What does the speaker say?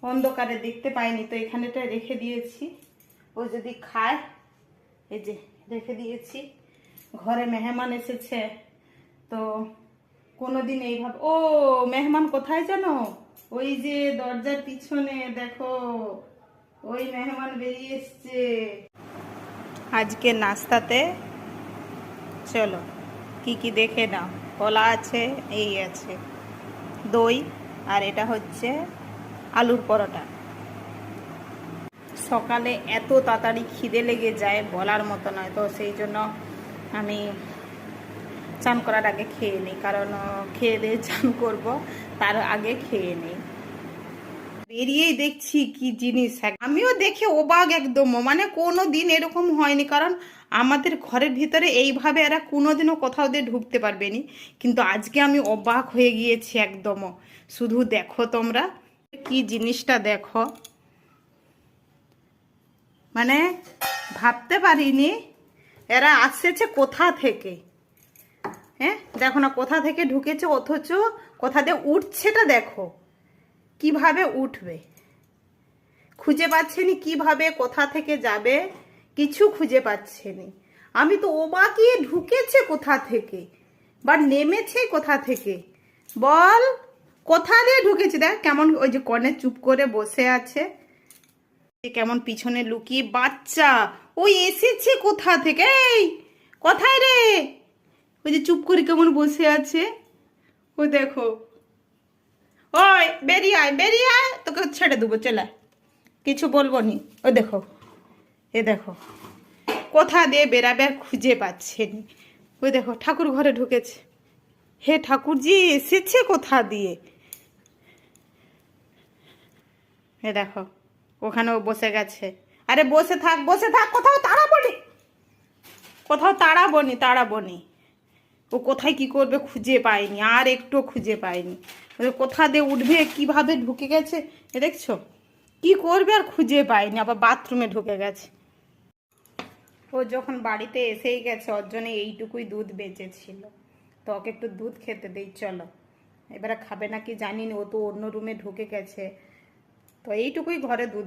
অন্ধকারে দেখতে পাইনি, তো এখানেটা রেখে দিয়েছি। ও যদি খায়, এই যে রেখে দিয়েছি। ঘরে মেহমান এসেছে, তো কোনোদিন এইভাবে। ও মেহমান কোথায় জানো? ওই যে দরজার পিছনে দেখো, ওই মেহমান বেরিয়ে এসছে আজকে নাস্তাতে। চলো কি কি দেখে নাও। কলা আছে, এই আছে দই, আর এটা হচ্ছে আলুর পরোটা। সকালে এত তাড়াতাড়ি খিদে লেগে যায় বলার মতো নয়, তো সেই জন্য আমি চান করার আগে খেয়ে নিই, কারণ খেয়ে দিয়ে চান করব, তার আগে খেয়ে নিই। বেরিয়েই দেখছি কি জিনিস, আমিও দেখে অবাক একদম, মানে কোনো দিন এরকম হয়নি, কারণ আমাদের ঘরের ভিতরে এইভাবে এরা কোনোদিনও কোথাও দিয়ে ঢুকতে পারবে নি, কিন্তু আজকে আমি অবাক হয়ে গিয়েছি একদম। শুধু দেখো তোমরা কি জিনিসটা দেখো, মানে ভাবতে পারিনি এরা আসছে কোথা থেকে। হ্যাঁ দেখো না কোথা থেকে ঢুকেছে, অথচ কোথা দিয়ে উঠছেটা দেখো, কিভাবে উঠবে খুঁজে পাচ্ছেনি, কিভাবে কোথা থেকে যাবে কিছু খুঁজে পাচ্ছেনি। আমি তো অবাকই, ঢুকেছে কোথা থেকে বা নেমেছে কোথা থেকে, বল কোথা দিয়ে ঢুকেছে। দেখ কেমন ওই যে কনে চুপ করে বসে আছে, কেমন পিছনে লুকিয়ে। বাচ্চা ওই এসেছে কোথা থেকে, এই কোথায় রে, ওই যে চুপ করে কেমন বসে আছে। ও দেখো, ওই বেরিয়ে আয় বেরিয়ে আয়, তোকে ছেড়ে দেবো, চলে কিছু বলবো নি। ও দেখো, এ দেখো কোথা দিয়ে বেরাবে আর খুঁজে পাচ্ছেনি। ওই দেখো ঠাকুর ঘরে ঢুকেছে। হে ঠাকুরজি এসেছে কোথা দিয়ে। এ দেখো ওখানেও বসে গেছে। আরে বসে থাক বসে থাক, কোথাও তাড়াবো নি, কোথাও তাড়াবো নি। ও কোথায় কি করবে খুঁজে পায়নি, আর একটু খুঁজে পায়নি। কোথা দিয়ে উঠবে, কিভাবে ঢুকে গেছে এ দেখছো, কি করবে আর খুঁজে পায়নি, আবার বাথরুমে ঢুকে গেছে। ও যখন বাড়িতে এসেই গেছে, ওর জন্য এইটুকুই দুধ বেঁচেছিল, তো ওকে একটু দুধ খেতে দিই চলো। এবারে খাবে নাকি জানি না, ও তো অন্য রুমে ঢুকে গেছে, তো এইটুকুই ঘরে দুধ